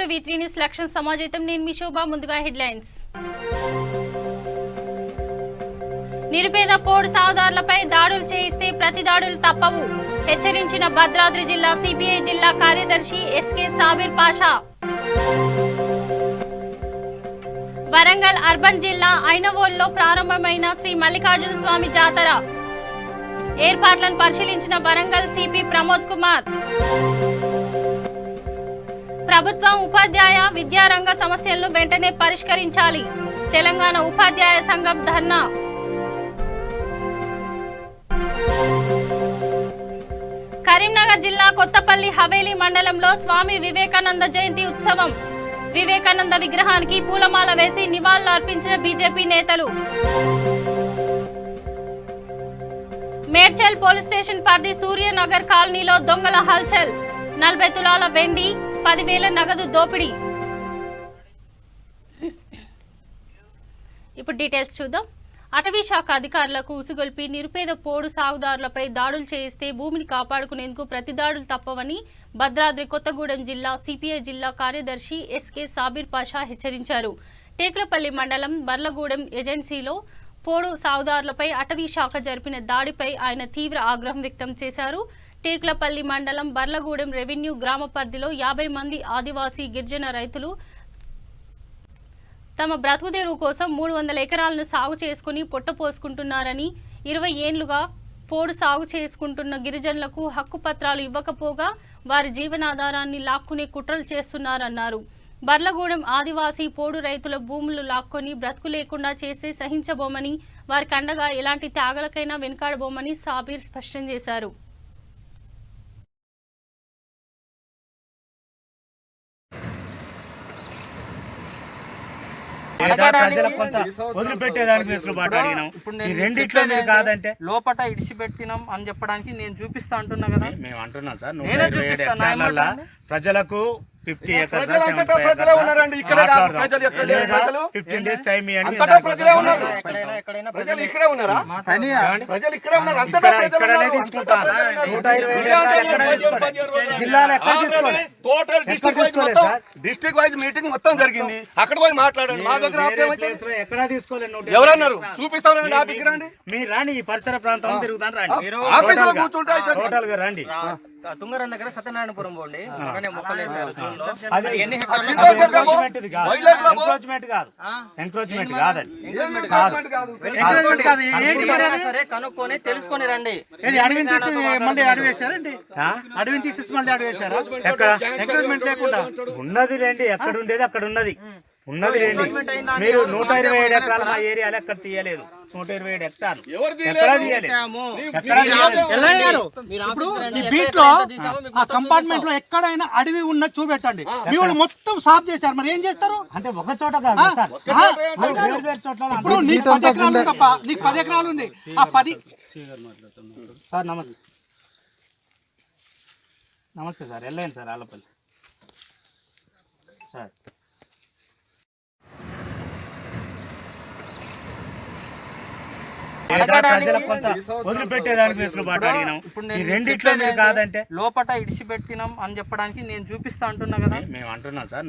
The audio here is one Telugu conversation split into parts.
V3 న్యూస్ లక్ష్యం సమాజం నేను మీ శోభ ముందుగా హెడ్లైన్స్ నిరుపేద పోడు సాగుదారులపై దాడులు చేయిస్తే ప్రతి దాడులు తప్పవు హెచ్చరించిన భద్రాద్రి జిల్లా సిపిఐ జిల్లా కార్యదర్శి ఎస్కే సాబిర్ పాషా వరంగల్ అర్బన్ జిల్లా ఐనవోల్లో ప్రారంభమైన శ్రీ మల్లికార్జున స్వామి జాతర ఏర్పాట్లను పరిశీలించిన వరంగల్ సిపి ప్రమోద్ కుమార్ ప్రభుత్వం ఉపాధ్యాయ విద్యారంగ సమస్యలను వెంటనే పరిష్కరించాలి తెలంగాణ ఉపాధ్యాయ సంఘం ధర్నా కరీంనగర్ జిల్లా కొత్తపల్లి హవేలీ మండలంలో స్వామి వివేకానంద జయంతి ఉత్సవం వివేకానంద విగ్రహానికి పూలమాల వేసి నివాళులు అర్పించిన బీజేపీ నేతలు మేడ్చల్ పోలీస్ స్టేషన్ పరిధి సూర్యనగర్ కాలనీలో దొంగల హల్చల్ 40 తులాల వెండి 10,000 నగదు దోపిడీ. ఇప్పుడు డీటెయిల్స్ చూద్దాం. అటవీ శాఖ అధికారులకు ఉసుగొల్పి నిరుపేద పోడు సాగుదారులపై దాడులు చేయిస్తే భూమిని కాపాడుకునేందుకు ప్రతి దాడులు తప్పవని భద్రాద్రి కొత్తగూడెం జిల్లా సిపిఐ జిల్లా కార్యదర్శి ఎస్కే సాబిర్ పాషా హెచ్చరించారు. టేకులపల్లి మండలం బర్లగూడెం ఏజెన్సీలో పోడు సాగుదారులపై అటవీ శాఖ జరిపిన దాడిపై ఆయన తీవ్ర ఆగ్రహం వ్యక్తం చేశారు. టేకులపల్లి మండలం బర్లగూడెం రెవెన్యూ గ్రామ పరిధిలో 50 మంది ఆదివాసీ గిరిజన రైతులు తమ బ్రతుకుదెరువు కోసం 300 ఎకరాలను సాగు చేసుకుని పొట్టపోసుకుంటున్నారని 20 ఏళ్లుగా పోడు సాగు చేసుకుంటున్న గిరిజనులకు హక్కు పత్రాలు ఇవ్వకపోగా వారి జీవనాధారాన్ని లాక్కునే కుట్రలు చేస్తున్నారన్నారు. బర్లగూడెం ఆదివాసీ పోడు రైతుల భూములు లాక్కొని బ్రతుకు లేకుండా చేసే సహించబోమని వారికి అండగా ఎలాంటి త్యాగాలకైనా వెనుకాడబోమని సాబీర్ స్పష్టం చేశారు. లోపట ఇడిచిపెట్టినాం అని చెప్పడానికి నేను చూపిస్తా అంటున్నా కదా. మేము అంటున్నాం సార్, 127 ప్రజలకు 50 acres 15 days time district wise meeting మొత్తం జరిగింది. అక్కడ పోయి మాట్లాడండి. మా దగ్గర ఎక్కడ తీసుకోలేదు. ఎవరన్నారు? చూపిస్తారండి. ఆఫీస్కి రండి. మీరు రాండి, ఈ పరిసర ప్రాంతం తిరుగుతాను రండి. ఆఫీసులో కూర్చుంటే టోటల్ గా రండి. తుంగరం దగ్గర సత్యనారాయణపురం పోండి. సరే కనుక్కొని తెలుసుకొని రండి. అడవిని తీసి మళ్ళీ అడివేశారండి. అడవిని తీసేసి మళ్ళీ అడివేశారు. ఎంకరేజ్మెంట్ లేకుండా ఉన్నది రండి. ఎక్కడ ఉండేది అక్కడ ఉన్నది రండి. మీరు 127 ఎకరాలు మా ఏరియాలో ఎక్కడ తీయలేదు. 127 హెక్టార్లు ఎక్కడ తీయలేదు. ఇప్పుడు ఈ బీట్ లో ఆ కంపార్ట్మెంట్ లో ఎక్కడైనా అడవి ఉన్నది చూపెట్టండి. మీ వాళ్ళు మొత్తం సాఫ్ చేశారు. మరి ఏం చేస్తారు అంటే ఒక చోట కాదు సార్, చోట్ల. ఇప్పుడు నీకు 10 ఎకరాలు తప్ప నీకు 10 ఎకరాలు ఉంది. ఆ 10 సార్ నమస్తే నమస్తే సార్, వెళ్ళండి సార్ ఆలపల్లి సార్. వదిలిపెట్టేదానికి రెండిట్లో మీరు కాదంటే లోపట ఇడిచిపెట్టినాం అని చెప్పడానికి నేను చూపిస్తా అంటున్నా కదా. మేము అంటున్నాం సార్,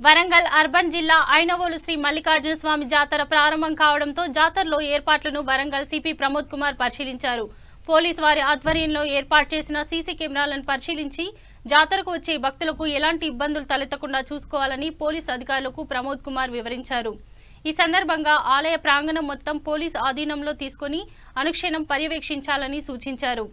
వరంగల్ అర్బన్ జిల్లా ఐనవోలు శ్రీ మల్లికార్జున స్వామి జాతర ప్రారంభం కావడంతో జాతరలో ఏర్పాట్లను వరంగల్ సిపి ప్రమోద్ కుమార్ పరిశీలించారు. పోలీసు వారి ఆధ్వర్యంలో ఏర్పాటు చేసిన సీసీ కెమెరాలను పరిశీలించి జాతరకు వచ్చే భక్తులకు ఎలాంటి ఇబ్బందులు తలెత్తకుండా చూసుకోవాలని పోలీసు అధికారులకు ప్రమోద్ కుమార్ వివరించారు. ఈ సందర్భంగా ఆలయ ప్రాంగణం మొత్తం పోలీసు ఆధీనంలో తీసుకుని అనుక్షణం పర్యవేక్షించాలని సూచించారు.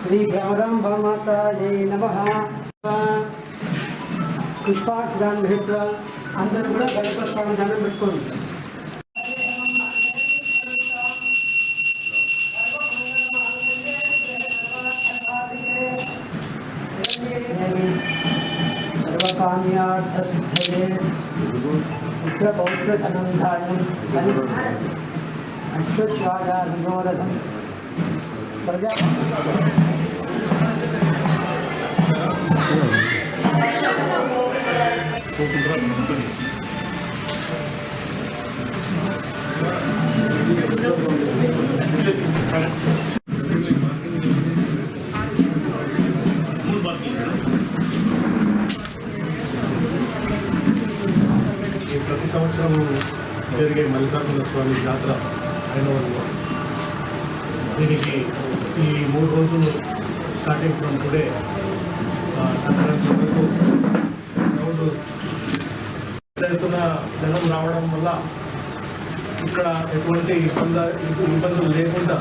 श्री भ्रमराम्बा मातायै नमः पुष्पाक्षराన్ని పెట్టుకో అందరూ కూడా గణపతి దండం పెట్టుకోండి सर्वकाम्यार्थसिद्धये पुत्रपौत्रधनन्धान्यं अश्वत्थायाविनोदनं प्रजा ప్రతి సంవత్సరం జరిగే మల్లికార్జున స్వామి జాతర 5వ రోజు. దీనికి ఈ 3 రోజులు స్టార్టింగ్ ఫ్రమ్ టుడే సంక్రాంతి వరకు క్రౌడ్ ఎత్తున జనం రావడం వల్ల ఇక్కడ ఎటువంటి ఇబ్బందులు లేకుండా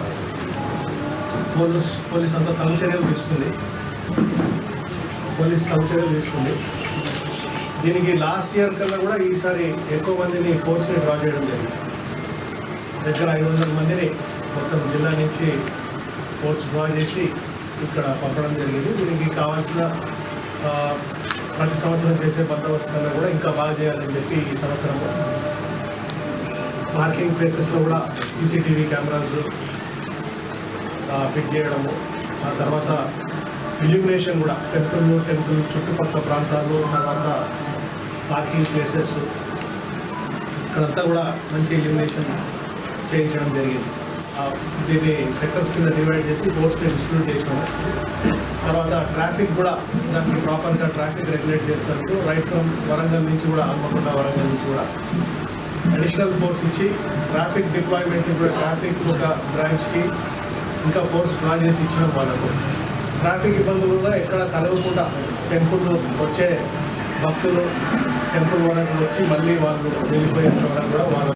పోలీస్ అంతా తగు చర్యలు తీసుకుంది. దీనికి లాస్ట్ ఇయర్ కన్నా కూడా ఈసారి ఎక్కువ మందిని ఫోర్స్ని డ్రా చేయడం జరిగింది. దగ్గర 500 మందిని మొత్తం జిల్లా నుంచి ఫోర్స్ డ్రా చేసి ఇక్కడ పంపడం జరిగింది. దీనికి కావాల్సిన ప్రతి సంవత్సరం చేసే బందోబస్తు కన్నా కూడా ఇంకా బాగా చేయాలని చెప్పి ఈ సంవత్సరం పార్కింగ్ ప్లేసెస్లో కూడా సీసీటీవీ కెమెరాస్ ఫిట్ చేయడము, ఆ తర్వాత ఇల్యూమినేషన్ కూడా టెంపుల్ చుట్టుపక్కల ప్రాంతాలు, తర్వాత పార్కింగ్ ప్లేసెస్ ఇక్కడంతా కూడా మంచి ఇల్యూమినేషన్ చేయించడం జరిగింది. దీన్ని సెక్టర్స్ కింద డివైడ్ చేసి బోర్డ్స్ని డిస్ట్రిబ్యూట్ చేసినాము. తర్వాత ట్రాఫిక్ కూడా దానికి ప్రాపర్గా ట్రాఫిక్ రెగ్యులేట్ చేస్తారు. రైట్ ఫ్రమ్ వరంగల్ నుంచి కూడా హన్మకొండ వరంగల్ నుంచి కూడా అడిషనల్ ఫోర్స్ ఇచ్చి ట్రాఫిక్ డిప్లాయ్మెంట్ని కూడా ట్రాఫిక్ ఒక బ్రాంచ్కి ఇంకా ఫోర్స్ డ్రా చేసి ఇచ్చినాం వాళ్ళకు. ట్రాఫిక్ ఇబ్బందులు కూడా ఎక్కడ కలగకుండా టెంపుల్ వచ్చే భక్తులు టెంపుల్ వరకు వచ్చి మళ్ళీ వాళ్ళు వెళ్ళిపోయేంత వరకు కూడా వాళ్ళు.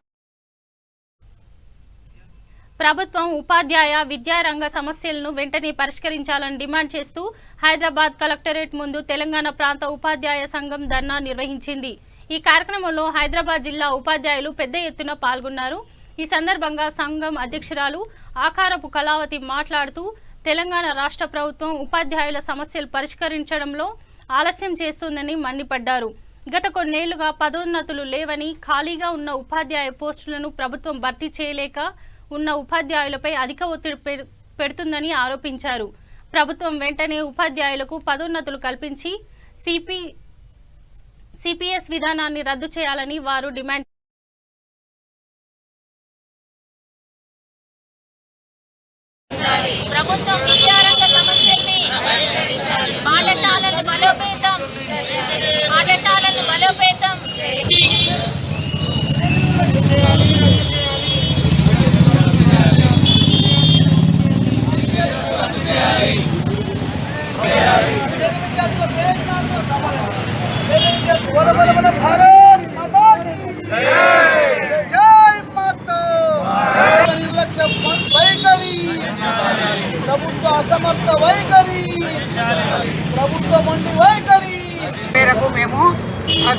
ప్రభుత్వం ఉపాధ్యాయ విద్యారంగ సమస్యలను వెంటనే పరిష్కరించాలని డిమాండ్ చేస్తూ హైదరాబాద్ కలెక్టరేట్ ముందు తెలంగాణ ప్రాంత ఉపాధ్యాయ సంఘం ధర్నా నిర్వహించింది. ఈ కార్యక్రమంలో హైదరాబాద్ జిల్లా ఉపాధ్యాయులు పెద్ద ఎత్తున పాల్గొన్నారు. ఈ సందర్భంగా సంఘం అధ్యక్షురాలు ఆకారపు కళావతి మాట్లాడుతూ తెలంగాణ రాష్ట్ర ప్రభుత్వం ఉపాధ్యాయుల సమస్యలు పరిష్కరించడంలో ఆలస్యం చేస్తుందని మండిపడ్డారు. గత కొన్నేళ్లుగా పదోన్నతులు లేవని, ఖాళీగా ఉన్న ఉపాధ్యాయ పోస్టులను ప్రభుత్వం భర్తీ చేయలేక ఉన్న ఉపాధ్యాయులపై అధిక ఒత్తిడి పెడుతుందని ఆరోపించారు. ప్రభుత్వం వెంటనే ఉపాధ్యాయులకు పదోన్నతులు కల్పించి సిపిఎస్ విధానాన్ని రద్దు చేయాలని వారు డిమాండ్. ప్రభుత్వం విద్యారంగ సమస్యల్ని పాఠశాలను బలోపేతం ప్రభుత్వ అసమర్థ వైఖరి, ప్రభుత్వ మొండి వైఖరి మేరకు మేము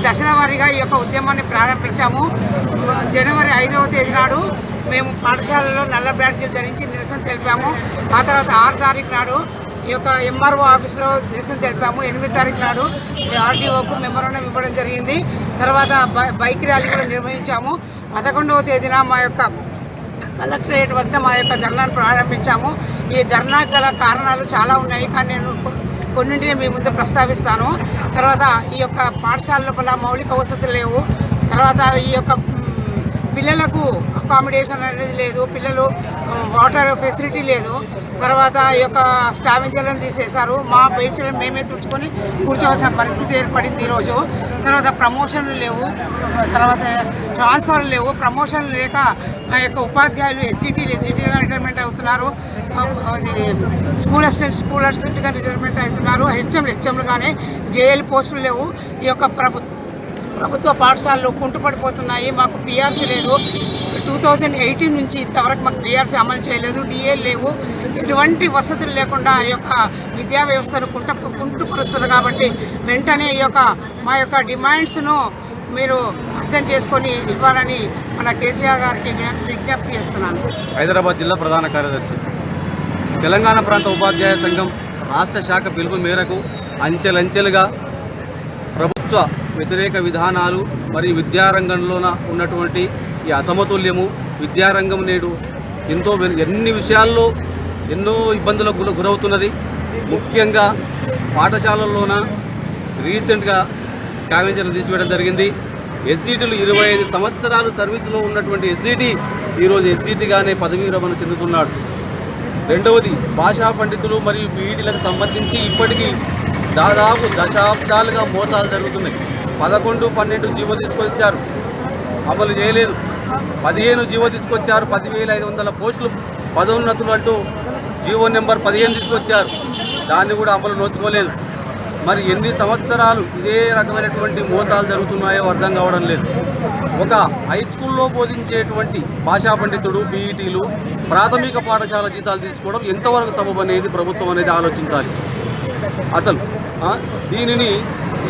దశల వారీగా ఈ యొక్క ఉద్యమాన్ని ప్రారంభించాము. జనవరి 5వ తేదీ నాడు మేము పాఠశాలలో నల్ల బ్యాడ్జీలు ధరించి నిరసన తెలిపాము. ఆ తర్వాత 6 తారీఖు నాడు ఈ యొక్క ఎంఆర్ఓ ఆఫీస్లో నిరసన తెలిపాము. 8వ తారీఖు నాడు ఆర్డీఓకు మెమోరాండం ఇవ్వడం జరిగింది. తర్వాత బైక్ ర్యాలీ కూడా నిర్వహించాము. 11వ తేదీన మా యొక్క కలెక్టరేట్ వద్ద మా యొక్క ధర్నాను ప్రారంభించాము. ఈ ధర్నాకు గల కారణాలు చాలా ఉన్నాయి, కానీ నేను కొన్నింటిని మీ ముందు ప్రస్తావిస్తాను. తర్వాత ఈ యొక్క పాఠశాల లోపల మౌలిక వసతులు లేవు. తర్వాత ఈ యొక్క పిల్లలకు అకామిడేషన్ అనేది లేదు, పిల్లలు వాటర్ ఫెసిలిటీ లేదు. తర్వాత ఈ యొక్క స్టావెంజర్లను తీసేశారు. మా బెంచ్లను మేమే తుడుచుకొని కూర్చోవలసిన పరిస్థితి ఏర్పడింది ఈరోజు. తర్వాత ప్రమోషన్లు లేవు, తర్వాత ట్రాన్స్ఫర్లు లేవు. ప్రమోషన్లు లేక మా యొక్క ఉపాధ్యాయులు ఎస్సీటీగా రిటైర్మెంట్ అవుతున్నారు. స్కూల్ అసిస్టెంట్గా రిటైర్మెంట్ అవుతున్నారు. హెచ్ఎంలు కానీ జేఎల్ పోస్టులు లేవు. ఈ యొక్క ప్రభుత్వ పాఠశాలలు కుంటుపడిపోతున్నాయి. మాకు పిఆర్సీ లేదు. 2018 నుంచి ఇంతవరకు మాకు బీఆర్సీ అమలు చేయలేదు, డిఏ లేవు, ఎటువంటి వసతులు లేకుండా ఈ యొక్క విద్యా వ్యవస్థను కుంటుపరుస్తున్నారు. కాబట్టి వెంటనే మా యొక్క డిమాండ్స్ను మీరు అర్థం చేసుకొని ఇవ్వాలని మన కేసీఆర్ గారికి విజ్ఞప్తి చేస్తున్నాను. హైదరాబాద్ జిల్లా ప్రధాన కార్యదర్శి. తెలంగాణ ప్రాంత ఉపాధ్యాయ సంఘం రాష్ట్ర శాఖ పిలుపు మేరకు అంచెలంచెలుగా ప్రభుత్వ వ్యతిరేక విధానాలు మరియు విద్యారంగంలోన ఉన్నటువంటి ఈ అసమతుల్యము, విద్యారంగం నేడు ఎన్ని విషయాల్లో ఎన్నో ఇబ్బందులకు గురవుతున్నది. ముఖ్యంగా పాఠశాలల్లోన రీసెంట్గా స్కావెంజర్లు తీసివేయడం జరిగింది. ఎస్సీటీలు 25 సంవత్సరాలు సర్వీసులో ఉన్నటువంటి ఎస్సీటీ ఈరోజు ఎస్సీటీగానే పదవీ విరమణ చెందుతున్నాడు. రెండవది, భాషా పండితులు మరియు పీఈటీలకు సంబంధించి ఇప్పటికీ దాదాపు దశాబ్దాలుగా మోసాలు జరుగుతున్నాయి. 11, 12 జీవో తీసుకొచ్చారు, అమలు చేయలేదు. 15 జీవో తీసుకొచ్చారు, 10,500 పోస్టులు పదోన్నతులు అంటూ జీవో నెంబర్ 15 తీసుకొచ్చారు, దాన్ని కూడా అమలు నోచుకోలేదు. మరి ఎన్ని సంవత్సరాలు ఇదే రకమైనటువంటి మోసాలు జరుగుతున్నాయో అర్థం కావడం లేదు. ఒక హై స్కూల్లో బోధించేటువంటి భాషా పండితుడు, పీఈటీలు ప్రాథమిక పాఠశాల జీతాలు తీసుకోవడం ఎంతవరకు సబబు అనేది ప్రభుత్వం అనేది ఆలోచించాలి. అసలు దీనిని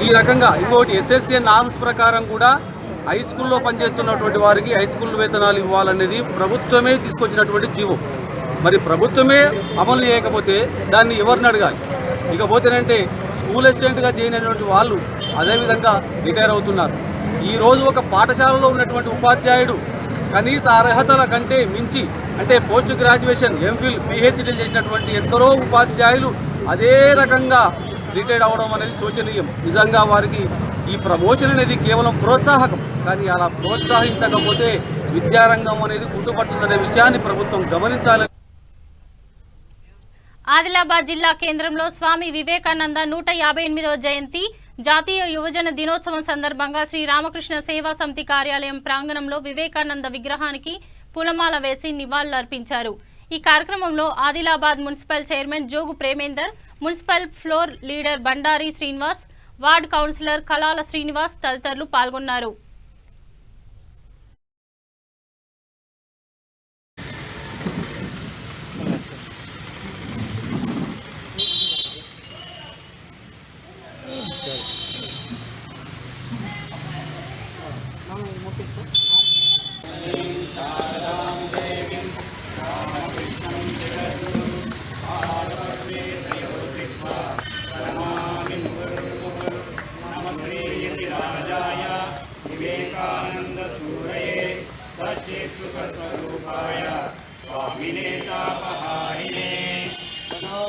ఈ రకంగా ఇంకోటి ఎస్ఎస్ఏ నార్మ్స్ ప్రకారం కూడా హై స్కూల్లో పనిచేస్తున్నటువంటి వారికి హై స్కూల్ వేతనాలు ఇవ్వాలనేది ప్రభుత్వమే తీసుకొచ్చినటువంటి జీవో. మరి ప్రభుత్వమే అమలు చేయకపోతే దాన్ని ఎవరిని అడగాలి? ఇకపోతేనంటే స్కూల్ అసిస్టెంట్గా చేయనటువంటి వాళ్ళు అదేవిధంగా రిటైర్ అవుతున్నారు. ఈరోజు ఒక పాఠశాలలో ఉన్నటువంటి ఉపాధ్యాయుడు కనీస అర్హతల కంటే మించి అంటే పోస్ట్ గ్రాడ్యుయేషన్, ఎంఫిల్, పిహెచ్డీలు చేసినటువంటి ఎందరో ఉపాధ్యాయులు అదే రకంగా రిటైర్డ్ అవడం అనేది శోచనీయం. నిజంగా వారికి ఈ ప్రమోషన్ అనేది కేవలం ప్రోత్సాహకం, కానీ అలా ప్రోత్సహించకపోతే విద్యారంగం అనేది కుంటుపడుతుందనే విషయాన్ని ప్రభుత్వం గమనించాలి. ఆదిలాబాద్ జిల్లా కేంద్రంలో స్వామి వివేకానంద 158వ జయంతి జాతీయ యువజన దినోత్సవం సందర్భంగా శ్రీ రామకృష్ణ సేవా సమితి కార్యాలయం ప్రాంగణంలో వివేకానంద విగ్రహానికి పూలమాల వేసి నివాళులర్పించారు. ఈ కార్యక్రమంలో Adilabad municipal chairman Jogu Premender, municipal floor leader Bandari Srinivas, ward councillor కలాల Srinivas తదితరులు పాల్గొన్నారు.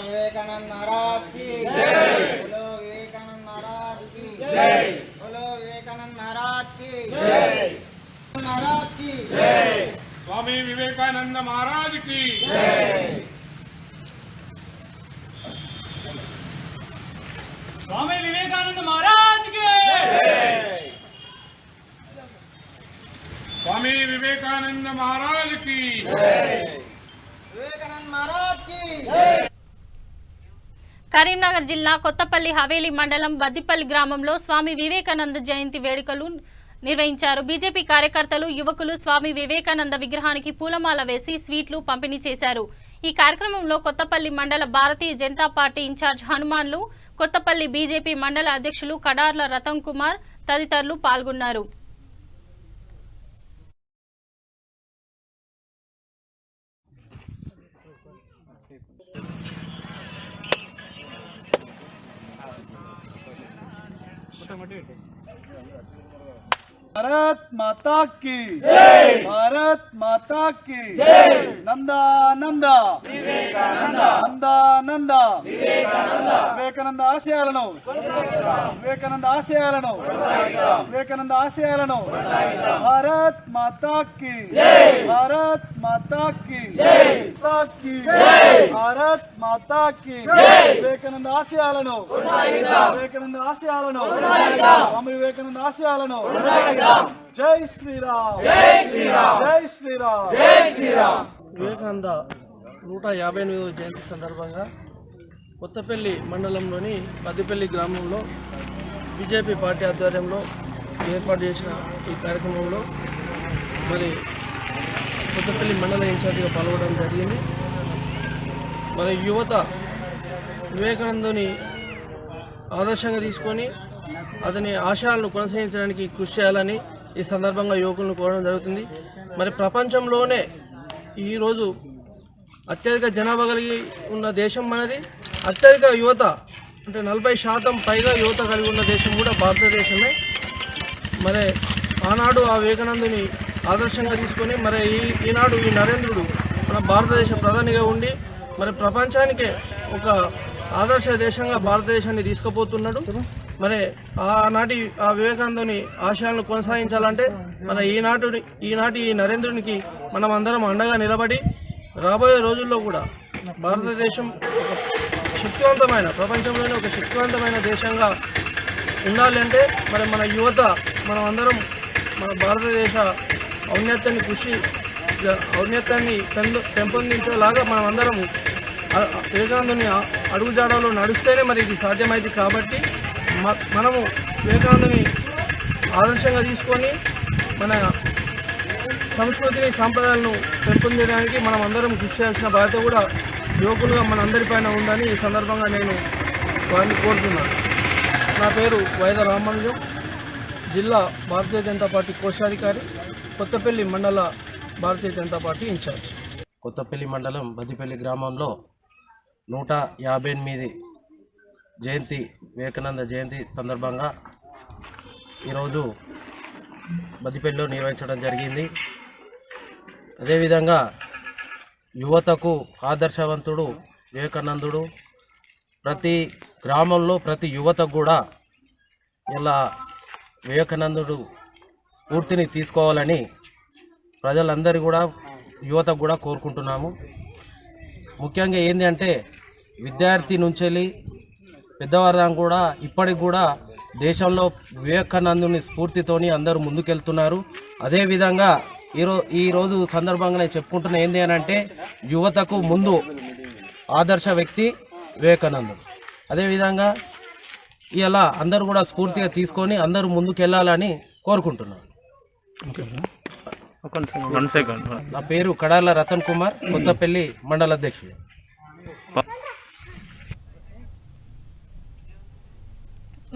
विवेकानंद महाराज की जय, बोलो विवेकानंद महाराज की जय, बोलो विवेकानंद महाराज की जय, महाराज की जय, स्वामी विवेकानंद महाराज की जय, स्वामी विवेकानंद महाराज की जय, स्वामी विवेकानंद महाराज की जय, विवेकानंद महाराज की जय. కరీంనగర్ జిల్లా కొత్తపల్లి హవేలి మండలం బద్దిపల్లి గ్రామంలో స్వామి వివేకానంద జయంతి వేడుకలు నిర్వహించారు. బీజేపీ కార్యకర్తలు, యువకులు స్వామి వివేకానంద విగ్రహానికి పూలమాల వేసి స్వీట్లు పంపిణీ చేశారు. ఈ కార్యక్రమంలో కొత్తపల్లి మండల Bharatiya Janata party incharge హనుమాన్లు, Kothapalli BJP మండల అధ్యక్షులు కడార్ల రతన్ కుమార్ తదితరులు పాల్గొన్నారు. भारत माता की जय, भारत माता की जय, नंदा नंदा विवेकानंदा, नंदा नंदा विवेकानंदा, विवेकानंद आशयाలను विवेकानंद आशयाలను विवेकानंद आशयाలను भारत माता की जय, भारत माता की जय, भारत माता की जय, विवेकानंद आशयाలను विवेकानंद आशयाలను स्वामी विवेकानंद आशयाలను జై శ్రీరామ్, జై శ్రీరామ్, జై శ్రీరామ్, జై శ్రీరామ్. వివేకానంద 158వ జయంతి సందర్భంగా కొత్తపల్లి మండలంలోని బద్దిపల్లి గ్రామంలో బీజేపీ పార్టీ ఆధ్వర్యంలో ఏర్పాటు చేసిన ఈ కార్యక్రమంలో మరి కొత్తపల్లి మండల ఇన్ఛార్జిగా పాల్గొనడం జరిగింది. మన యువత వివేకానందుని ఆదర్శంగా తీసుకొని అతని ఆశయాలను కొనసాగించడానికి కృషి చేయాలని ఈ సందర్భంగా యువకులను కోరడం జరుగుతుంది. మరి ప్రపంచంలోనే ఈరోజు అత్యధిక జనాభా కలిగి ఉన్న దేశం మనది. అత్యధిక యువత అంటే 40% పైగా యువత కలిగి ఉన్న దేశం కూడా భారతదేశమే. మరి ఆనాడు ఆ వివేకానందుని ఆదర్శంగా తీసుకొని మరి ఈనాడు ఈ నరేంద్రుడు మన భారతదేశ ప్రధానిగా ఉండి మరి ప్రపంచానికే ఒక ఆదర్శ దేశంగా భారతదేశాన్ని తీసుకుపోతున్నాడు. మరి ఆనాటి ఆ వివేకానందుని ఆశయాలను కొనసాగించాలంటే మన ఈనాటి ఈ నరేంద్రునికి మనం అందరం అండగా నిలబడి రాబోయే రోజుల్లో కూడా భారతదేశం ఒక శక్తివంతమైన ప్రపంచంలోనే ఒక శక్తివంతమైన దేశంగా ఉండాలి అంటే మరి మన యువత మనం అందరం మన భారతదేశ ఔన్నత్యాన్ని పెంపొందించేలాగా మనం అందరం వివేకానందుని అడుగుజాడలో నడుస్తేనే మరి ఇది సాధ్యమైంది. కాబట్టి మనము వివేకానందుని ఆదర్శంగా తీసుకొని మన సంస్కృతిని సాంప్రదాయాలను పెంపొందడానికి మనం అందరం కృషి చేయాల్సిన బాధ్యత కూడా యువకులుగా మనందరిపైన ఉందని ఈ సందర్భంగా నేను వారిని కోరుతున్నాను. నా పేరు వైద రామానుజం, జిల్లా భారతీయ జనతా పార్టీ కోశాధికారి, కొత్తపల్లి మండల భారతీయ జనతా పార్టీ ఇన్ఛార్జ్. కొత్తపల్లి మండలం బదిపల్లి గ్రామంలో 158 జయంతి వివేకానంద జయంతి సందర్భంగా ఈరోజు బదిపల్లిలో నిర్వహించడం జరిగింది. అదేవిధంగా యువతకు ఆదర్శవంతుడు వివేకానందుడు. ప్రతి గ్రామంలో ప్రతి యువతకు కూడా ఇలా వివేకానందుడు స్ఫూర్తిని తీసుకోవాలని ప్రజలందరూ కూడా యువతకు కూడా కోరుకుంటున్నాము. ముఖ్యంగా ఏంటి అంటే విద్యార్థి నుంచి పెద్దవారు కూడా ఇప్పటికి కూడా దేశంలో వివేకానందుని స్ఫూర్తితోని అందరూ ముందుకెళ్తున్నారు. అదేవిధంగా ఈరోజు సందర్భంగా నేను చెప్పుకుంటున్న ఏంటి అని అంటే యువతకు ముందు ఆదర్శ వ్యక్తి వివేకానందుడు. అదేవిధంగా ఇలా అందరూ కూడా స్ఫూర్తిగా తీసుకొని అందరూ ముందుకెళ్ళాలని కోరుకుంటున్నాను. నా పేరు కడాల రతన్ కుమార్, కొత్తపల్లి మండల అధ్యక్షుడు.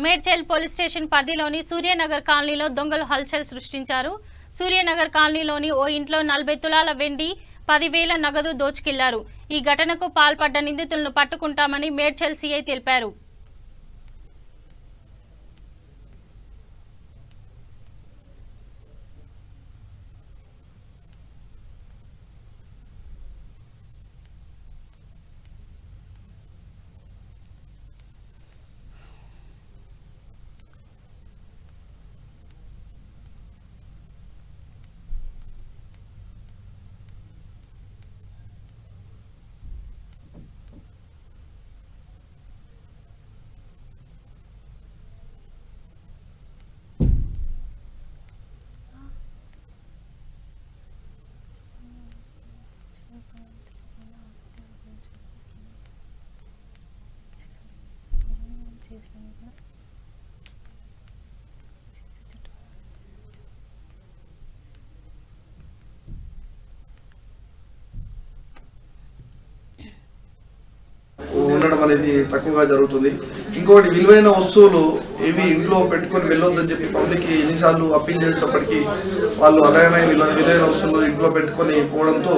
మేడ్చల్ పోలీస్ స్టేషన్ పరిధిలోని సూర్యనగర్ కాలనీలో దొంగలు హల్చల్ సృష్టించారు. సూర్యనగర్ కాలనీలోని ఓ ఇంట్లో 40 తులాల వెండి, 10,000 నగదు దోచుకెళ్లారు. ఈ ఘటనకు పాల్పడ్డ నిందితులను పట్టుకుంటామని మేడ్చల్ సీఐ తెలిపారు. ఉండడం అనేది తక్కువగా జరుగుతుంది. ఇంకోటి విలువైన వస్తువులు ఇవి ఇంట్లో పెట్టుకొని వెళ్ళొద్దని చెప్పి పబ్లిక్ ఎన్నిసార్లు అప్పీల్ చేసేటప్పటికీ వాళ్ళు అలాగే విలువైన వస్తువులు ఇంట్లో పెట్టుకొని పోవడంతో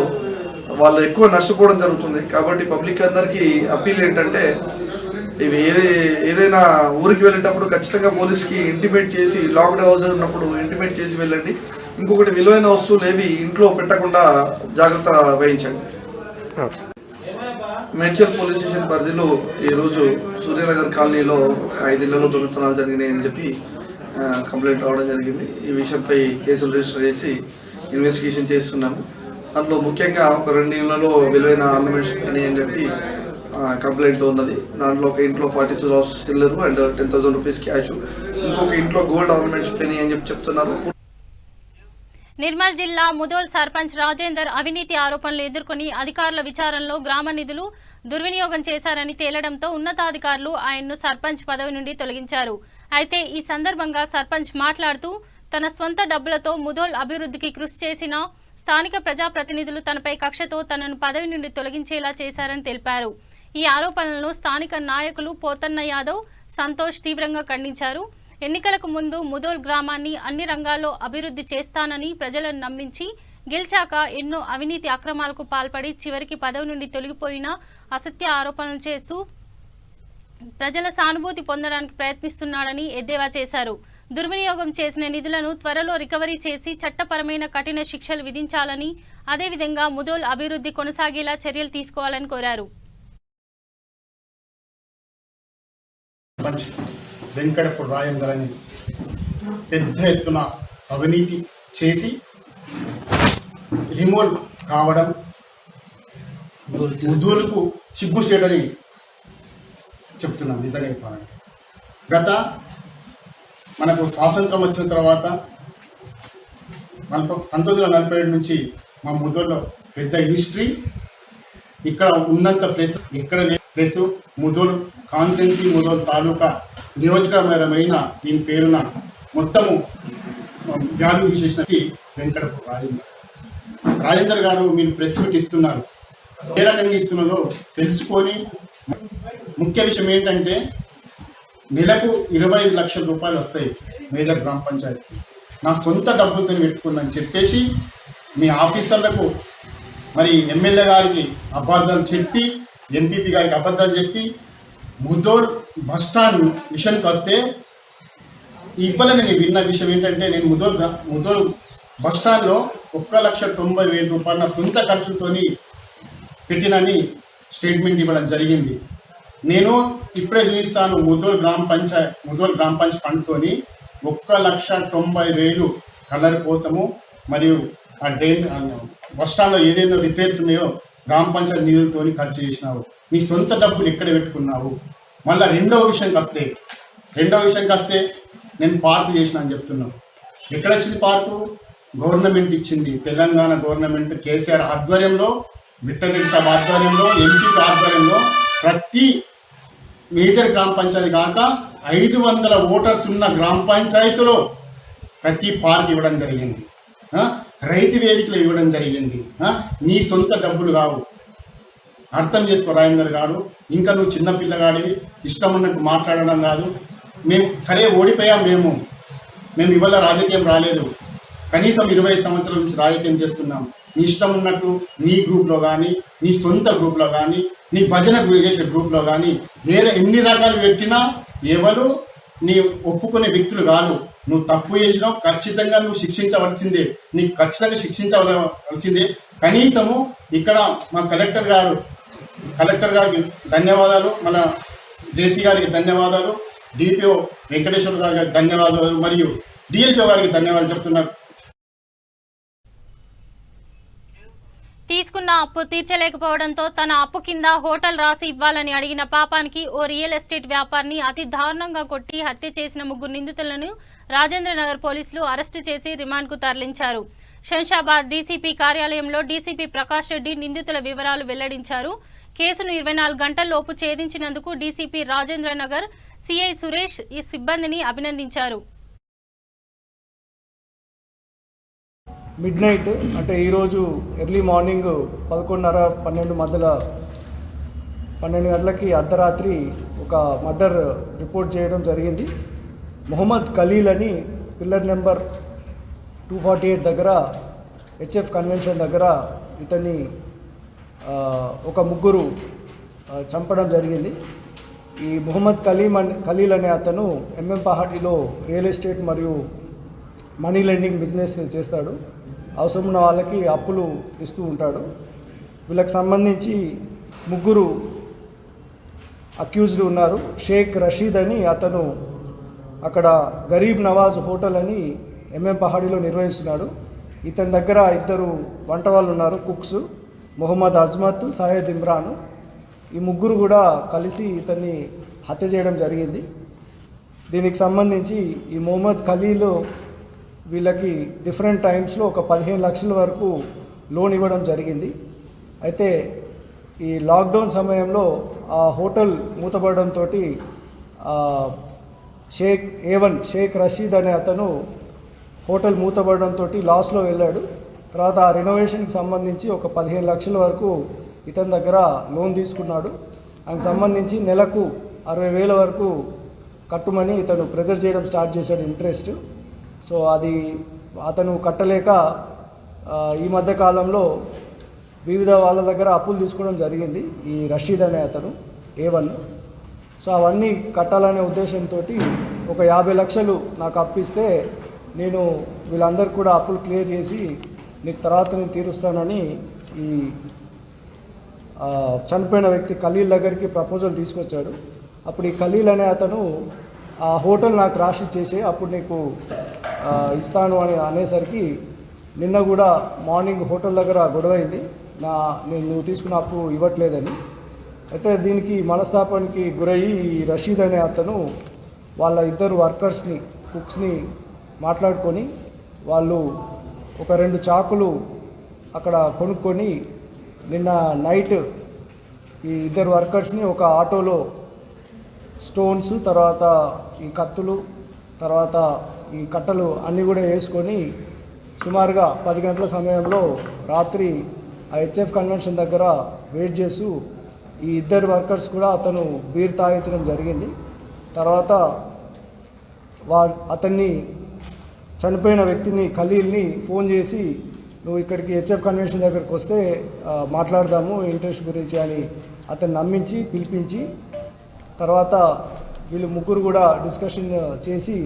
వాళ్ళు ఎక్కువ నష్టపోవడం జరుగుతుంది. కాబట్టి పబ్లిక్ అందరికీ అప్పీల్ ఏంటంటే ఇవి ఏదైనా ఊరికి వెళ్ళేటప్పుడు ఖచ్చితంగా పోలీస్కి ఇంటిమేట్ చేసి, లాక్డ్ హౌస్ ఉన్నప్పుడు ఇంటిమేట్ చేసి వెళ్ళండి. ఇంకొకటి విలువైన వస్తువులు ఏవి ఇంట్లో పెట్టకుండా జాగ్రత్త వహించండి. మేడ్చల్ పోలీస్ స్టేషన్ పరిధిలో ఈరోజు సూర్యనగర్ కాలనీలో 5 ఇళ్లలో దొంగతనాలు జరిగినాయని చెప్పి కంప్లైంట్ రావడం జరిగింది. ఈ విషయంపై కేసులు రిజిస్టర్ చేసి ఇన్వెస్టిగేషన్ చేస్తున్నాము. అందులో ముఖ్యంగా ఒక 2 ఇళ్లలో విలువైన ఆర్నమెంట్స్ అని చెప్పి కంప్లైంట్ ఉన్నది. దాంట్లో ఒక ఇంట్లో 42 ఆఫ్ సిల్లర్ అండ్ 10,000 రూపీస్ క్యాష్, ఇంకొక ఇంట్లో గోల్డ్ ఆర్నమెంట్స్ పెని అని చెప్పి చెప్తున్నారు. నిర్మల్ జిల్లా ముదోల్ సర్పంచ్ రాజేందర్ అవినీతి ఆరోపణలు ఎదుర్కొని అధికారుల విచారణలో గ్రామ నిధులు దుర్వినియోగం చేశారని తేలడంతో ఉన్నతాధికారులు ఆయన్ను సర్పంచ్ పదవి నుండి తొలగించారు. అయితే ఈ సందర్భంగా సర్పంచ్ మాట్లాడుతూ తన స్వంత డబ్బులతో ముదోల్ అభివృద్ధికి కృషి చేసిన స్థానిక ప్రజాప్రతినిధులు తనపై కక్షతో తనను పదవి నుండి తొలగించేలా చేశారని తెలిపారు. ఈ ఆరోపణలను స్థానిక నాయకులు పోతన్న యాదవ్, సంతోష్ తీవ్రంగా ఖండించారు. ఎన్నికలకు ముందు ముదోల్ గ్రామాన్ని అన్ని రంగాల్లో అభివృద్ధి చేస్తానని ప్రజలను నమ్మించి గెలిచాక ఎన్నో అవినీతి అక్రమాలకు పాల్పడి చివరికి పదవి నుండి తొలగిపోయిన అసత్య ఆరోపణలు చేస్తూ ప్రజల సానుభూతి పొందడానికి ప్రయత్నిస్తున్నాడని ఎద్దేవా చేశారు. దుర్వినియోగం చేసిన నిధులను త్వరలో రికవరీ చేసి చట్టపరమైన కఠిన శిక్షలు విధించాలని, అదేవిధంగా ముదోల్ అభివృద్ధి కొనసాగేలా చర్యలు తీసుకోవాలని కోరారు. వెంకటపు రాయందరని పెద్ద ఎత్తున అవినీతి చేసి రిమూవ్ కావడం ముదోలుకు సిగ్గు చేయడని చెప్తున్నాం. నిజంగా చెప్పాలంటే గత మనకు స్వాతంత్రం వచ్చిన తర్వాత 1947 నుంచి మా ముదోల్లో పెద్ద హిస్టరీ, ఇక్కడ ఉన్నంత ప్లేస్ ఎక్కడ ప్లేస్ ముదోల్ కాన్సెన్సీ, ముదోల్ తాలూకా నియోజకవర్గమైన దీని పేరున మొత్తము వ్యాల్యూ విశేషణకి వెంకటపు రాజేందర్ గారు మీరు ప్రెస్ మీట్ ఇస్తున్నారు, ఏ రకంగా ఇస్తున్నారో తెలుసుకొని, ముఖ్య విషయం ఏంటంటే నెలకు 25 లక్షల రూపాయలు వస్తాయి మేజర్ గ్రామ పంచాయతీకి, నా సొంత డబ్బులతో పెట్టుకుందని చెప్పేసి మీ ఆఫీసర్లకు మరి ఎమ్మెల్యే గారికి అబద్ధాలు చెప్పి, ఎంపీపీ గారికి అబద్ధాలు చెప్పి, ముదోల్ బస్టాండ్ విషయానికి వస్తే ఇవ్వలే. నేను విన్న విషయం ఏంటంటే నేను ముదోల్ బస్టాండ్లో 1,90,000 రూపాయలు నా సొంత ఖర్చులతోని పెట్టినని స్టేట్మెంట్ ఇవ్వడం జరిగింది. నేను ఇప్పుడే చూపిస్తాను. ముదోల్ గ్రామ పంచాయత్ ఫండ్తోని 1,90,000 కలర్ కోసము మరియు ఆ డ్రైన్ బస్టాండ్లో ఏదైనా రిపేర్స్ ఉన్నాయో గ్రామ పంచాయతీ నిధులతోని ఖర్చు చేసినావు. నీ సొంత డబ్బులు ఎక్కడ పెట్టుకున్నావు? మళ్ళీ రెండవ విషయంకి వస్తే నేను పార్కు చేసిన అని చెప్తున్నావు. ఎక్కడ వచ్చింది పార్కు? గవర్నమెంట్ ఇచ్చింది. తెలంగాణ గవర్నమెంట్ కేసీఆర్ ఆధ్వర్యంలో, విఠలరెడ్డి సాబ్ ఆధ్వర్యంలో, ఎంపీ ఆధ్వర్యంలో ప్రతి మేజర్ గ్రామ పంచాయతీ కాక 500 ఓటర్స్ ఉన్న గ్రామ పంచాయతీలో ప్రతి పార్క్ ఇవ్వడం జరిగింది. రైతు వేదికలు ఇవ్వడం జరిగింది. నీ సొంత డబ్బులు కావు. అర్థం చేసుకో రాజేందర్ గారు. ఇంకా నువ్వు చిన్నపిల్లగాడివి, ఇష్టం ఉన్నట్టు మాట్లాడడం కాదు. మేము సరే ఓడిపోయాం. మేము ఇవాళ రాజకీయం రాలేదు. కనీసం 20 సంవత్సరాల నుంచి రాజకీయం చేస్తున్నాం. నీ ఇష్టం ఉన్నట్టు నీ గ్రూప్లో కానీ, నీ సొంత గ్రూప్లో కానీ, నీ భజన చేసే గ్రూప్లో కానీ ఎన్ని రకాలు పెట్టినా ఎవరు నీ ఒప్పుకునే వ్యక్తులు కాదు. నువ్వు తప్పు చేసినావు, ఖచ్చితంగా నువ్వు శిక్షించవలసిందే. నీకు ఖచ్చితంగా శిక్షించవలసిందే. కనీసము ఇక్కడ మా కలెక్టర్ గారికి ధన్యవాదాలు, మన జేసీ గారికి ధన్యవాదాలు, డిపిఓ వెంకటేశ్వర గారికి ధన్యవాదాలు మరియు డిఎల్పిఓ గారికి ధన్యవాదాలు చెప్తున్నారు. తీసుకున్న అప్పు తీర్చలేకపోవడంతో తన అప్పు కింద హోటల్ రాసి ఇవ్వాలని అడిగిన పాపానికి ఓ రియల్ ఎస్టేట్ వ్యాపారిని అతి దారుణంగా కొట్టి హత్య చేసిన 3 నిందితులను రాజేంద్రనగర్ పోలీసులు అరెస్టు చేసి రిమాండ్కు తరలించారు. శంషాబాద్ డీసీపీ కార్యాలయంలో డీసీపీ ప్రకాష్ రెడ్డి నిందితుల వివరాలు వెల్లడించారు. కేసును 24 గంటల్లోపు ఛేదించినందుకు డీసీపీ రాజేంద్రనగర్ సిఐ సురేష్ ఈ సిబ్బందిని అభినందించారు. మిడ్ నైట్ అంటే ఈరోజు ఎర్లీ మార్నింగ్ 11:30-12 మధ్యలో 12 గంటలకి అర్ధరాత్రి ఒక మర్డర్ రిపోర్ట్ చేయడం జరిగింది. మొహమ్మద్ ఖలీల్ అని పిల్లర్ నెంబర్ 248 దగ్గర హెచ్ఎఫ్ కన్వెన్షన్ దగ్గర ఇతన్ని ఒక 3 చంపడం జరిగింది. ఈ మొహమ్మద్ ఖలీల్ అనే అతను ఎంఎం పహాడీలో రియల్ ఎస్టేట్ మరియు మనీ లెండింగ్ బిజినెస్ చేస్తాడు. అవసరం ఉన్న వాళ్ళకి అప్పులు ఇస్తూ ఉంటాడు. వీళ్ళకి సంబంధించి 3 అక్యూజ్డ్ ఉన్నారు. షేక్ రషీద్ అని అతను అక్కడ గరీబ్ నవాజ్ హోటల్ అని ఎంఎం పహాడీలో నిర్వహిస్తున్నాడు. ఇతని దగ్గర 2 వంట వాళ్ళు ఉన్నారు, కుక్స్, మొహమ్మద్ అజ్మత్, సాయద్ ఇమ్రాన్. ఈ 3 కూడా కలిసి ఇతన్ని హత్య చేయడం జరిగింది. దీనికి సంబంధించి ఈ మొహమ్మద్ ఖలీల్ వీళ్ళకి డిఫరెంట్ టైమ్స్లో ఒక 15 లక్షల వరకు లోన్ ఇవ్వడం జరిగింది. అయితే ఈ లాక్డౌన్ సమయంలో ఆ హోటల్ మూతపడడంతో షేక్ రషీద్ అనే అతను హోటల్ మూతపడడంతో లాస్లో వెళ్ళాడు. తర్వాత ఆ రెనోవేషన్కి సంబంధించి ఒక 15 లక్షల వరకు ఇతని దగ్గర లోన్ తీసుకున్నాడు. ఆయనకు సంబంధించి నెలకు 60,000 వరకు కట్టుమని ఇతను ప్రెజర్ చేయడం స్టార్ట్ చేశాడు ఇంట్రెస్ట్. సో అది అతను కట్టలేక ఈ మధ్య కాలంలో వివిధ వాళ్ళ దగ్గర అప్పులు తీసుకోవడం జరిగింది. ఈ రషీద్ అనే అతను A1. సో అవన్నీ కట్టాలనే ఉద్దేశంతో ఒక 50 లక్షలు నాకు అప్పిస్తే నేను వీళ్ళందరికీ కూడా అప్పులు క్లియర్ చేసి నీకు తర్వాత నేను తీరుస్తానని ఈ చనిపోయిన వ్యక్తి ఖలీల్ దగ్గరికి ప్రపోజల్ తీసుకొచ్చాడు. అప్పుడు ఈ ఖలీల్ అనే అతను ఆ హోటల్ నాకు రాసి ఇచ్చేసి అప్పుడు నీకు ఇస్తాను అని అనేసరికి నిన్న కూడా మార్నింగ్ హోటల్ దగ్గర గొడవైంది. నువ్వు తీసుకున్న అప్పు ఇవ్వట్లేదని. అయితే దీనికి మనస్తాపానికి గురయ్యి ఈ రషీద్ అనే అతను వాళ్ళ ఇద్దరు వర్కర్స్ని కుక్స్ని మాట్లాడుకొని వాళ్ళు ఒక 2 చాకులు అక్కడ కొనుక్కొని నిన్న నైట్ ఈ ఇద్దరు వర్కర్స్ని ఒక ఆటోలో స్టోన్స్, తర్వాత ఈ కత్తులు, తర్వాత ఈ కట్టలు అన్నీ కూడా వేసుకొని సుమారుగా 10 గంటల సమయంలో రాత్రి ఆ HF కన్వెన్షన్ దగ్గర వెయిట్ చేస్తూ ఈ ఇద్దరు వర్కర్స్ కూడా అతను బీర్ తాగించడం జరిగింది. తర్వాత అతన్ని చనిపోయిన వ్యక్తిని ఖలీల్ని ఫోన్ చేసి నువ్వు ఇక్కడికి HF కన్వెన్షన్ దగ్గరికి వస్తే మాట్లాడదాము ఇంట్రెస్ట్ గురించి అని అతన్ని నమ్మించి పిలిపించి తర్వాత వీళ్ళు ముగ్గురు కూడా డిస్కషన్ చేసి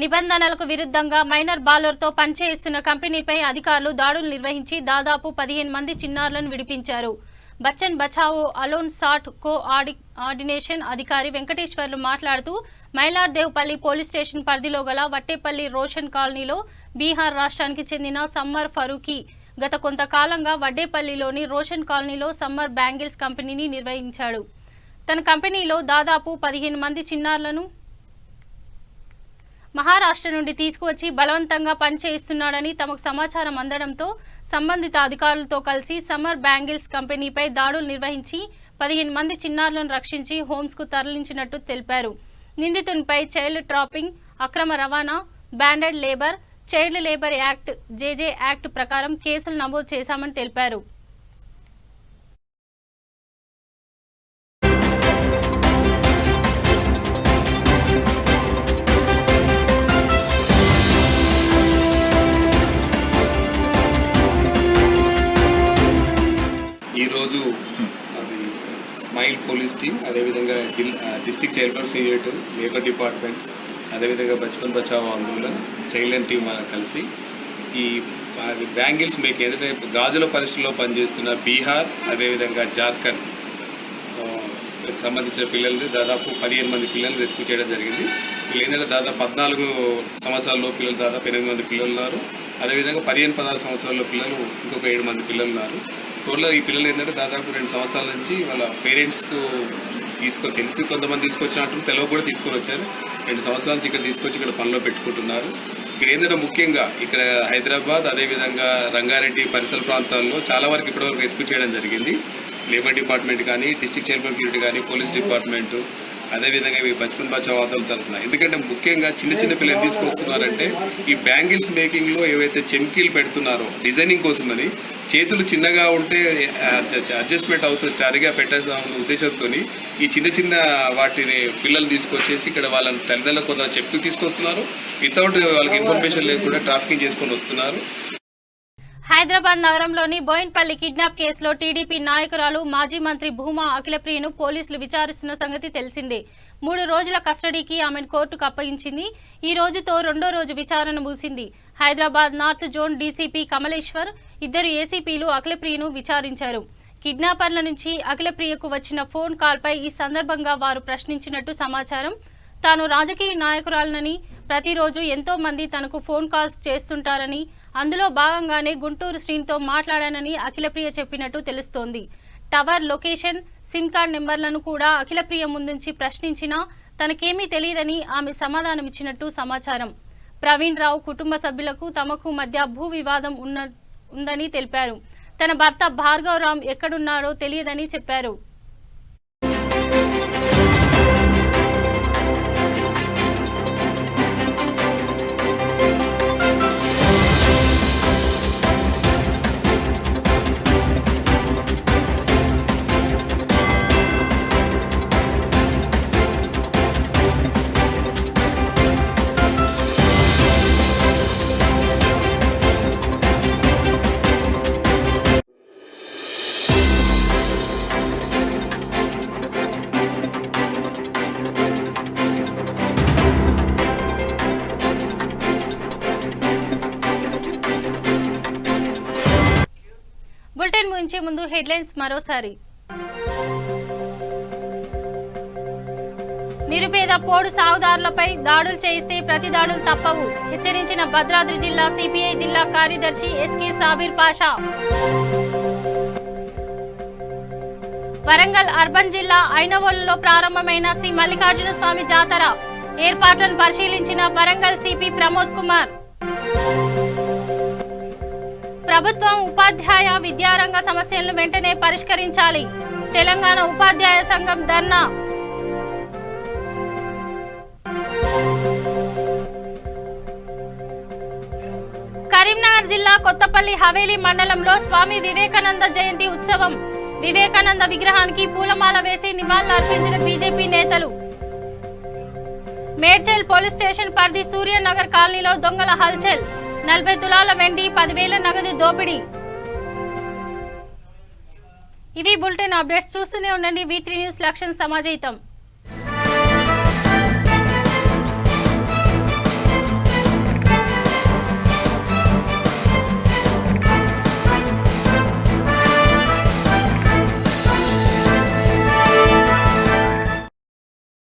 నిబంధనలకు విరుద్ధంగా మైనర్ బాలర్తో పనిచేస్తున్న కంపెనీపై అధికారులు దాడులు నిర్వహించి దాదాపు 15 మంది చిన్నారులను విడిపించారు. బచ్చన్ బచావో అలోన్ సాట్ కోఆర్డినేషన్ అధికారి వెంకటేశ్వర్లు మాట్లాడుతూ మైలార్దేవ్పల్లి పోలీస్ స్టేషన్ పరిధిలో గల వట్టేపల్లి రోషన్ కాలనీలో బీహార్ రాష్ట్రానికి చెందిన సమ్మర్ ఫరూకీ గత కొంతకాలంగా వడ్డేపల్లిలోని రోషన్ కాలనీలో సమ్మర్ బ్యాంగిల్స్ కంపెనీని నిర్వహించాడు. తన కంపెనీలో దాదాపు 15 మంది చిన్నారులను మహారాష్ట్ర నుండి తీసుకువచ్చి బలవంతంగా పనిచేయిస్తున్నాడని తమకు సమాచారం అందడంతో సంబంధిత అధికారులతో కలిసి సమ్మర్ బ్యాంగిల్స్ కంపెనీపై దాడులు నిర్వహించి 15 మంది చిన్నారులను రక్షించి హోమ్స్కు తరలించినట్టు తెలిపారు. నిందితునిపై చైల్డ్ ట్రాపింగ్, అక్రమ రవాణా, banded labour, child labour act, జేజే యాక్ట్ ప్రకారం కేసులు నమోదు చేశామని తెలిపారు. ఈరోజు స్మైల్ పోలీస్ టీం, అదేవిధంగా district child secretary, labour department, అదేవిధంగా Bachpan Bachao Andolan, child line team కలిసి ఈ బ్యాంగిల్స్ మీకు ఏదైతే గాజుల పరిస్థితుల్లో పనిచేస్తున్న బీహార్, అదేవిధంగా జార్ఖండ్ సంబంధించిన పిల్లల్ని దాదాపు 15 మంది పిల్లల్ని రెస్క్యూ చేయడం జరిగింది. వీళ్ళు ఏంటంటే దాదాపు 14 సంవత్సరాల్లో పిల్లలు దాదాపు 8 మంది పిల్లలు ఉన్నారు. అదేవిధంగా 15-16 సంవత్సరాల్లో పిల్లలు ఇంకొక 7 మంది పిల్లలు ఉన్నారు. టోటల్ ఈ పిల్లలు ఏంటంటే దాదాపు 2 సంవత్సరాల నుంచి వాళ్ళ పేరెంట్స్కు తెలిసి కొంతమంది తీసుకొచ్చినట్టు తెలియ కూడా తీసుకొని వచ్చారు. 2 సంవత్సరాల నుంచి ఇక్కడ తీసుకొచ్చి ఇక్కడ పనిలో పెట్టుకుంటున్నారు. ఇక్కడ ఏంటంటే ముఖ్యంగా ఇక్కడ హైదరాబాద్, అదేవిధంగా రంగారెడ్డి పరిసర ప్రాంతాల్లో చాలా వరకు ఇప్పటివరకు రెస్క్యూ చేయడం జరిగింది. లేబర్ డిపార్ట్మెంట్ కానీ, డిస్ట్రిక్ట్ చైల్డ్ సెక్యూరిటీ కానీ, పోలీస్ డిపార్ట్మెంటు, అదేవిధంగా ఇవి బచ్పన్ బచావో ఆందోళన తరఫున. ఎందుకంటే ముఖ్యంగా చిన్న చిన్న పిల్లలు తీసుకొస్తున్నారంటే ఈ బ్యాంగిల్స్ మేకింగ్లో ఏవైతే చెమ్కీలు పెడుతున్నారో డిజైనింగ్ కోసమని చేతులు చిన్నగా ఉంటే అడ్జస్ట్మెంట్ అవుతుంది సరిగా పెట్టాల్సిన ఉద్దేశంతో ఈ చిన్న చిన్న వాటిని పిల్లలు తీసుకొచ్చేసి ఇక్కడ వాళ్ళని తల్లిదండ్రులకు కొంత చెప్పి తీసుకొస్తున్నారు. వితౌట్ వాళ్ళకి ఇన్ఫర్మేషన్ లేకుండా ట్రాఫికింగ్ చేసుకొని వస్తున్నారు. హైదరాబాద్ నగరంలోని బోయిన్పల్లి కిడ్నాప్ కేసులో టీడీపీ నాయకురాలు మాజీ మంత్రి భూమా అఖిలప్రియను పోలీసులు విచారిస్తున్న సంగతి తెలిసిందే. 3 రోజుల కస్టడీకి ఆమెను కోర్టుకు అప్పగించింది. ఈ రోజుతో 2వ రోజు విచారణ ముగిసింది. Hyderabad north zone DCP Kamleshwar, 2 ఏసీపీలు అఖిలప్రియను విచారించారు. కిడ్నాపర్ల నుంచి అఖిలప్రియకు వచ్చిన ఫోన్ కాల్పై ఈ సందర్భంగా వారు ప్రశ్నించినట్టు సమాచారం. తాను రాజకీయ నాయకురాలనని, ప్రతిరోజు ఎంతో మంది తనకు ఫోన్ కాల్స్ చేస్తుంటారని, అందులో భాగంగానే గుంటూరు శ్రీనితో మాట్లాడానని అఖిలప్రియ చెప్పినట్టు తెలుస్తోంది. టవర్ లొకేషన్, సిమ్ కార్డ్ నెంబర్లను కూడా అఖిలప్రియ ముందుంచి ప్రశ్నించినా తనకేమీ తెలియదని ఆమె సమాధానమిచ్చినట్టు సమాచారం. ప్రవీణ్ రావు కుటుంబ సభ్యులకు తమకు మధ్య భూ వివాదం ఉందని తెలిపారు. తన భర్త భార్గవ్ రామ్ ఎక్కడున్నారో తెలియదని చెప్పారు. ముగించే ముందు హెడ్లైన్స్ మరోసారి. నిరుపేద పోడు సాగుదారులపై దాడులు చేయిస్తే ప్రతి దాడులు తప్పవు హెచ్చరించిన భద్రాద్రి జిల్లా సిపిఐ జిల్లా కార్యదర్శి ఎస్కే సాబీర్ పాషా. వరంగల్ అర్బన్ జిల్లా ఐనవోలులో ప్రారంభమైన శ్రీ మల్లికార్జున స్వామి జాతర ఏర్పాట్లను పరిశీలించిన వరంగల్ సిపి ప్రమోద్ కుమార్. ప్రభుత్వం ఉపాధ్యాయ విద్యారంగ సమస్యలను వెంటనే పరిష్కరించాలి తెలంగాణ ఉపాధ్యాయ సంఘం ధర్నా. కరీంనగర్ జిల్లా కొత్తపల్లి హవేలీ మండలంలో స్వామి వివేకానంద జయంతి ఉత్సవం వివేకానంద విగ్రహానికి పూలమాల వేసి నివాళులు అర్పించిన బీజేపీ నేతలు. మేడ్చల్ పోలీస్ స్టేషన్ పరిధి సూర్యనగర్ కాలనీలో దొంగల హల్చల్ 40 తులాల వెండి 10,000 నగదు దోపిడీ. ఇవి బులెటిన్ అప్డేట్స్. చూస్తూనే ఉండండి V3 న్యూస్ లక్ష్యం సమాజయితం.